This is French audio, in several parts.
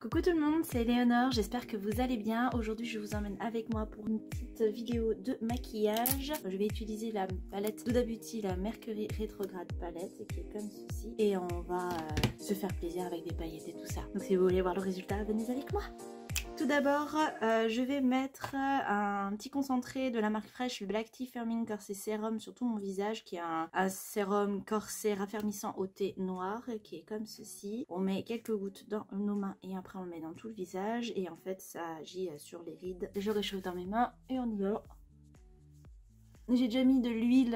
Coucou tout le monde, c'est Léonore, j'espère que vous allez bien. Aujourd'hui je vous emmène avec moi pour une petite vidéo de maquillage. Je vais utiliser la palette Huda Beauty, la Mercury Retrograde palette qui est comme ceci. Et on va se faire plaisir avec des paillettes et tout ça. Donc si vous voulez voir le résultat, venez avec moi. Tout d'abord, je vais mettre un petit concentré de la marque Fresh, le Black Tea Firming Corset Sérum sur tout mon visage, qui est un sérum corset raffermissant au thé noir, qui est comme ceci. On met quelques gouttes dans nos mains et après on le met dans tout le visage. Et en fait, ça agit sur les rides. Je réchauffe dans mes mains et on y va. J'ai déjà mis de l'huile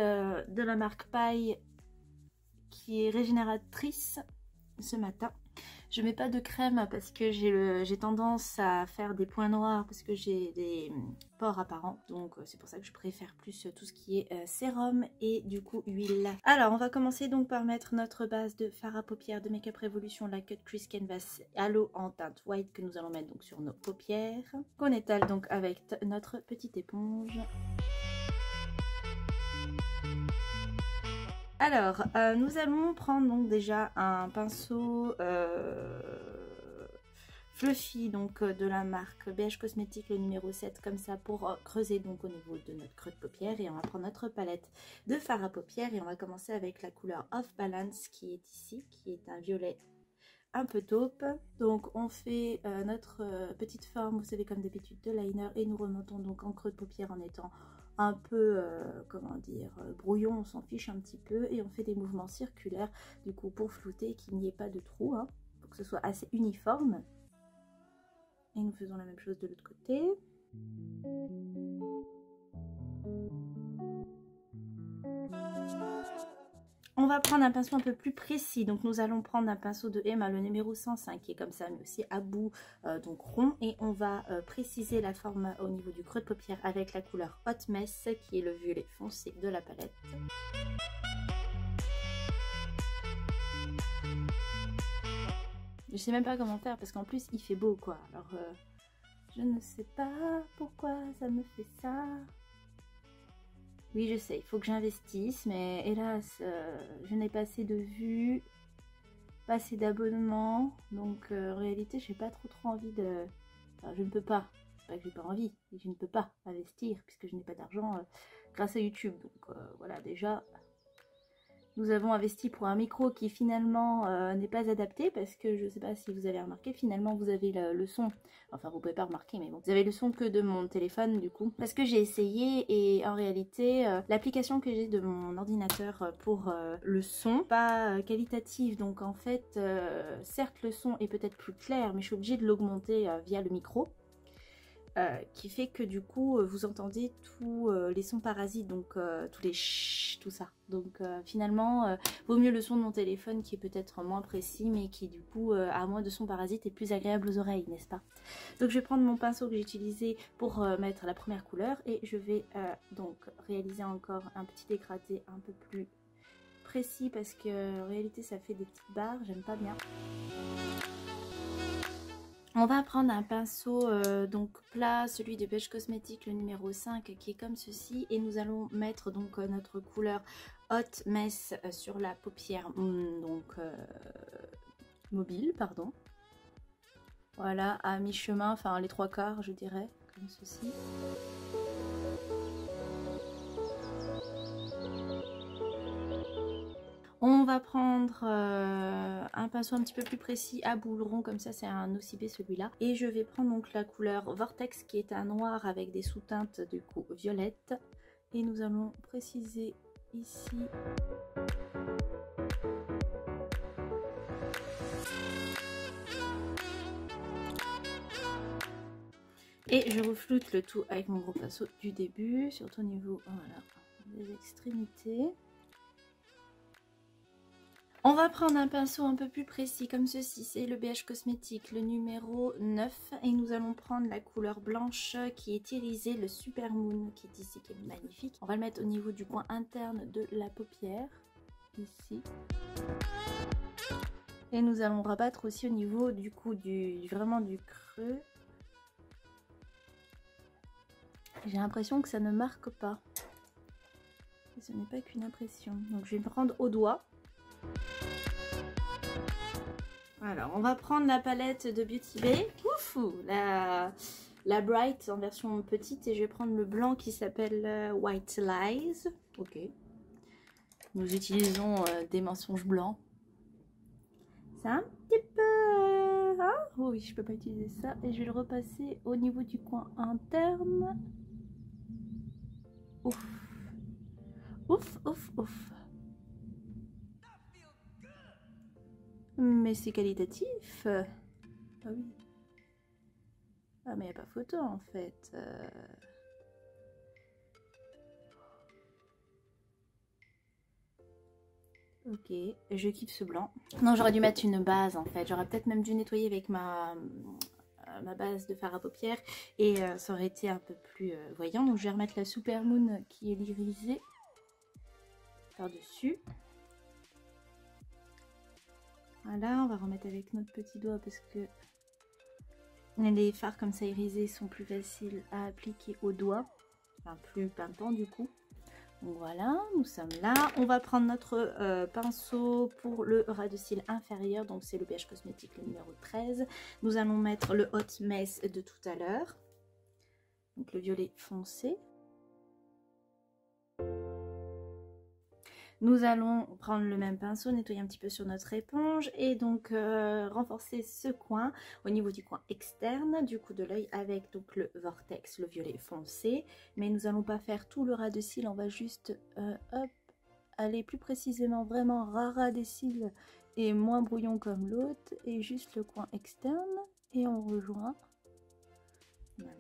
de la marque Paille, qui est régénératrice, ce matin. Je mets pas de crème parce que j'ai tendance à faire des points noirs parce que j'ai des pores apparents. Donc c'est pour ça que je préfère plus tout ce qui est sérum et du coup huile. Alors on va commencer donc par mettre notre base de fard à paupières de Makeup Revolution, la Cut Crease Canvas Halo en teinte white que nous allons mettre donc sur nos paupières. Qu'on étale donc avec notre petite éponge. Alors, nous allons prendre donc déjà un pinceau fluffy donc de la marque BH Cosmétique, le numéro 7, comme ça pour creuser donc au niveau de notre creux de paupière. Et on va prendre notre palette de fard à paupières et on va commencer avec la couleur Off Balance qui est ici, qui est un violet un peu taupe. Donc on fait notre petite forme, vous savez, comme d'habitude, de liner et nous remontons donc en creux de paupière en étant un peu, comment dire, brouillon, on s'en fiche un petit peu et on fait des mouvements circulaires du coup pour flouter, qu'il n'y ait pas de trou, hein, pour que ce soit assez uniforme. Et nous faisons la même chose de l'autre côté. On va prendre un pinceau un peu plus précis, donc nous allons prendre un pinceau de Emma, le numéro 105, qui est comme ça, mais aussi à bout, donc rond, et on va préciser la forme au niveau du creux de paupière avec la couleur Hot Mess, qui est le violet foncé de la palette. Je sais même pas comment faire, parce qu'en plus il fait beau, quoi. Alors, je ne sais pas pourquoi ça me fait ça. Oui, je sais, il faut que j'investisse, mais hélas, je n'ai pas assez de vues, pas assez d'abonnements, donc en réalité, j'ai pas trop envie de... Enfin, je ne peux pas, c'est pas que j'ai pas envie, je ne peux pas investir puisque je n'ai pas d'argent grâce à YouTube. Donc voilà, déjà, nous avons investi pour un micro qui finalement n'est pas adapté parce que je sais pas si vous avez remarqué, finalement vous avez le son, enfin vous pouvez pas remarquer mais bon, vous avez le son que de mon téléphone du coup, parce que j'ai essayé et en réalité l'application que j'ai de mon ordinateur pour le son, pas qualitative, donc en fait certes le son est peut-être plus clair mais je suis obligée de l'augmenter via le micro. Qui fait que du coup vous entendez tous les sons parasites, donc tous les chut, tout ça. Donc finalement vaut mieux le son de mon téléphone qui est peut-être moins précis mais qui du coup a moins de sons parasites et plus agréable aux oreilles, n'est-ce pas? Donc je vais prendre mon pinceau que j'ai utilisé pour mettre la première couleur et je vais donc réaliser encore un petit dégradé un peu plus précis parce que en réalité ça fait des petites barres, j'aime pas bien. On va prendre un pinceau donc plat, celui de BH Cosmétique, le numéro 5, qui est comme ceci. Et nous allons mettre donc notre couleur Hot Mess sur la paupière donc mobile, pardon. Voilà, à mi-chemin, enfin les trois quarts je dirais, comme ceci. On va prendre un pinceau un petit peu plus précis à boule rond, comme ça c'est un OCB celui-là. Et je vais prendre donc la couleur Vortex qui est un noir avec des sous-teintes du coup violettes. Et nous allons préciser ici. Et je refloute le tout avec mon gros pinceau du début, surtout au niveau voilà, des extrémités. On va prendre un pinceau un peu plus précis comme ceci, c'est le BH Cosmétique, le numéro 9. Et nous allons prendre la couleur blanche qui est irisée, le Super Moon qui est ici, qui est magnifique. On va le mettre au niveau du coin interne de la paupière, ici. Et nous allons rabattre aussi au niveau du coup vraiment du creux. J'ai l'impression que ça ne marque pas. Et ce n'est pas qu'une impression. Donc je vais me prendre au doigt. Alors, on va prendre la palette de Beauty Bay. Ouf, la Bright en version petite. Et je vais prendre le blanc qui s'appelle White Lies. Ok. Nous utilisons des mensonges blancs. C'est un petit peu... Hein, oh oui, je peux pas utiliser ça. Et je vais le repasser au niveau du coin interne. Ouf. Ouf, ouf, ouf. Mais c'est qualitatif. Ah oui. Ah mais il n'y a pas photo en fait. Ok, je kiffe ce blanc. Non, j'aurais dû mettre une base en fait. J'aurais peut-être même dû nettoyer avec ma base de fard à paupières. Et ça aurait été un peu plus voyant. Donc je vais remettre la Supermoon qui est l'irisée par-dessus. Voilà, on va remettre avec notre petit doigt parce que les fards comme ça irisés sont plus faciles à appliquer au doigt. Enfin, plus pimpant du coup. Donc voilà, nous sommes là. On va prendre notre pinceau pour le ras de cils inférieur. Donc c'est le BH Cosmétique, le numéro 13. Nous allons mettre le Hot Mess de tout à l'heure. Donc le violet foncé. Nous allons prendre le même pinceau, nettoyer un petit peu sur notre éponge et donc renforcer ce coin au niveau du coin externe du coup de l'œil avec donc le Vortex, le violet foncé. Mais nous n'allons pas faire tout le ras de cils, on va juste hop, aller plus précisément vraiment ras des cils et moins brouillon comme l'autre et juste le coin externe et on rejoint. Voilà.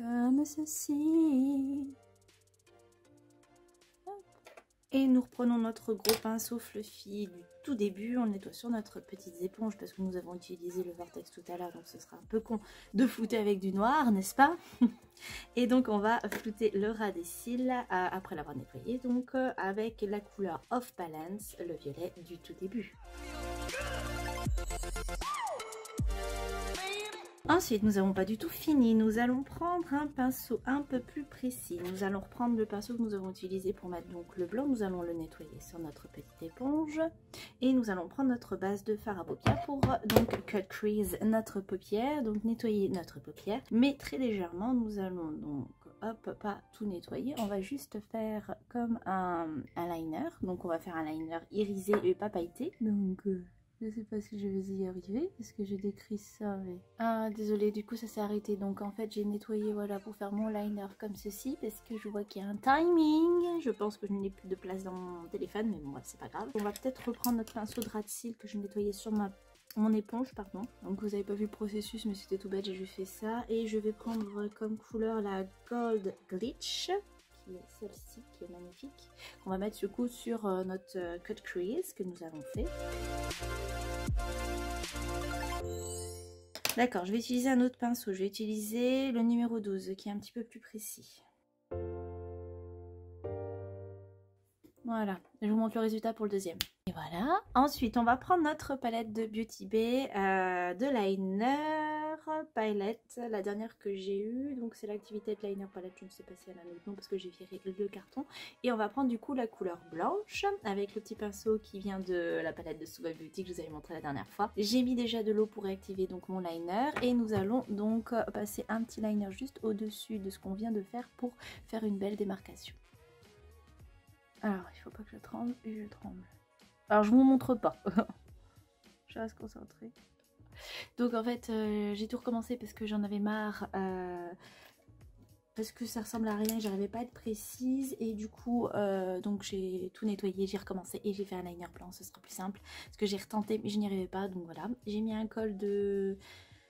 Comme ceci. Et nous reprenons notre gros pinceau fluffy du tout début. On nettoie sur notre petite éponge parce que nous avons utilisé le Vortex tout à l'heure. Donc ce sera un peu con de flouter avec du noir, n'est-ce pas? Et donc on va flouter le ras des cils après l'avoir nettoyé. Donc avec la couleur Off Balance, le violet du tout début. Ensuite, nous n'avons pas du tout fini. Nous allons prendre un pinceau un peu plus précis. Nous allons reprendre le pinceau que nous avons utilisé pour mettre donc le blanc. Nous allons le nettoyer sur notre petite éponge. Et nous allons prendre notre base de fard à paupières pour donc cut crease notre paupière. Donc nettoyer notre paupière. Mais très légèrement, nous allons donc, hop, pas tout nettoyer. On va juste faire comme un liner. Donc on va faire un liner irisé et pas pailleté. Donc... je sais pas si je vais y arriver parce que je décris ça mais... Ah désolé, du coup ça s'est arrêté. Donc en fait j'ai nettoyé voilà pour faire mon liner comme ceci parce que je vois qu'il y a un timing. Je pense que je n'ai plus de place dans mon téléphone mais bon bref c'est pas grave. On va peut-être reprendre notre pinceau de ras de cils que je nettoyais sur mon éponge pardon. Donc vous avez pas vu le processus mais c'était tout bête, j'ai juste fait ça. Et je vais prendre comme couleur la Gold Glitch. Celle-ci qui est magnifique. On va mettre ce coup sur notre cut crease que nous avons fait. D'accord, je vais utiliser un autre pinceau. Je vais utiliser le numéro 12 qui est un petit peu plus précis. Voilà, je vous montre le résultat pour le deuxième. Et voilà. Ensuite, on va prendre notre palette de Beauty Bay de liner palette, la dernière que j'ai eue. Donc c'est l'activité de liner palette. Je ne sais pas si elle a un autre nom parce que j'ai viré le carton. Et on va prendre du coup la couleur blanche avec le petit pinceau qui vient de la palette de Suva Beauty que je vous avais montré la dernière fois. J'ai mis déjà de l'eau pour réactiver donc mon liner et nous allons donc passer un petit liner juste au-dessus de ce qu'on vient de faire pour faire une belle démarcation. Alors, il faut pas que je tremble et je tremble. Alors, je vous montre pas. Je reste concentrée. Donc, en fait, j'ai tout recommencé parce que j'en avais marre. Parce que ça ressemble à rien, j'arrivais pas à être précise. Et du coup, donc j'ai tout nettoyé, j'ai recommencé et j'ai fait un liner blanc. Ce sera plus simple. Parce que j'ai retenté, mais je n'y arrivais pas. Donc voilà. J'ai mis un col du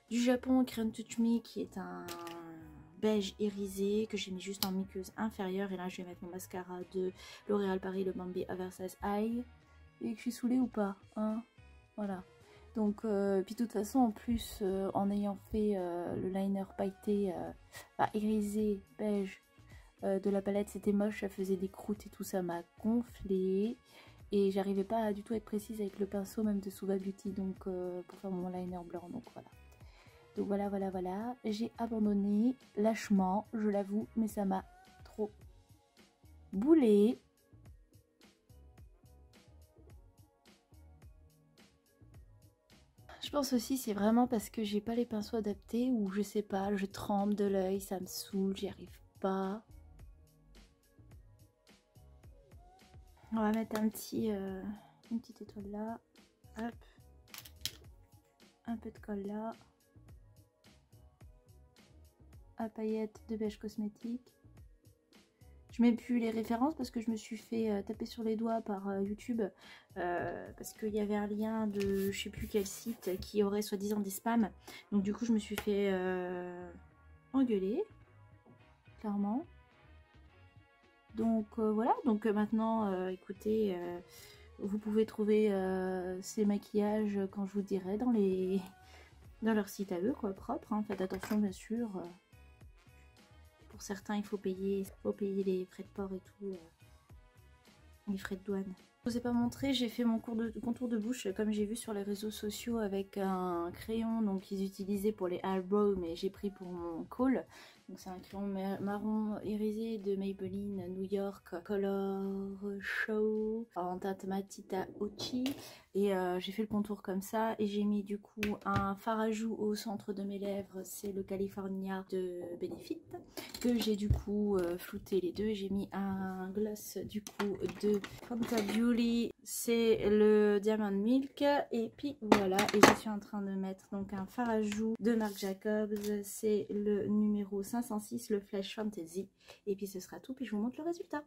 Japon, Crayon Touch Me, qui est un beige irisé que j'ai mis juste en muqueuse inférieure. Et là je vais mettre mon mascara de L'Oréal Paris, le Bambi Oversize Eye. Et que je suis saoulée ou pas hein, voilà. Donc puis de toute façon en plus en ayant fait le liner pailleté irisé beige de la palette, c'était moche, ça faisait des croûtes et tout, ça m'a gonflé. Et j'arrivais pas du tout à être précise avec le pinceau même de Suva Beauty donc pour faire mon liner blanc. Donc voilà. Donc voilà, j'ai abandonné lâchement, je l'avoue, mais ça m'a trop boulé. Je pense aussi c'est vraiment parce que j'ai pas les pinceaux adaptés ou je sais pas, je tremble de l'œil, ça me saoule, j'y arrive pas. On va mettre une petite étoile là. Hop. Un peu de colle là. À paillettes de beige cosmétique. Je mets plus les références parce que je me suis fait taper sur les doigts par YouTube parce qu'il y avait un lien de je sais plus quel site qui aurait soi-disant des spams. Donc du coup je me suis fait engueuler, clairement. Donc voilà, donc maintenant écoutez, vous pouvez trouver ces maquillages quand je vous dirai dans leur site à eux, quoi, propre. Hein. Faites attention bien sûr. Pour certains, il faut payer les frais de port et tout, les frais de douane. Je vous ai pas montré, j'ai fait mon contour de bouche comme j'ai vu sur les réseaux sociaux avec un crayon donc qu'ils utilisaient pour les eyebrows, mais j'ai pris pour mon col. Donc c'est un crayon marron irisé de Maybelline New York Color Show en teinte Matita Ochi. Et j'ai fait le contour comme ça et j'ai mis du coup un fard à joues au centre de mes lèvres, c'est le California de Benefit, que j'ai du coup flouté les deux. J'ai mis un gloss du coup de Fanta Beauty, c'est le Diamond Milk, et puis voilà. Et je suis en train de mettre donc un fard à joues de Marc Jacobs, c'est le numéro 506, le Flash Fantasy, et puis ce sera tout, puis je vous montre le résultat.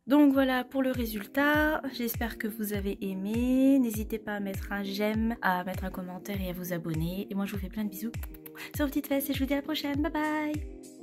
Donc voilà pour le résultat, j'espère que vous avez aimé, n'hésitez pas à mettre un j'aime, à mettre un commentaire et à vous abonner, et moi je vous fais plein de bisous sur vos petites fesses et je vous dis à la prochaine, bye bye.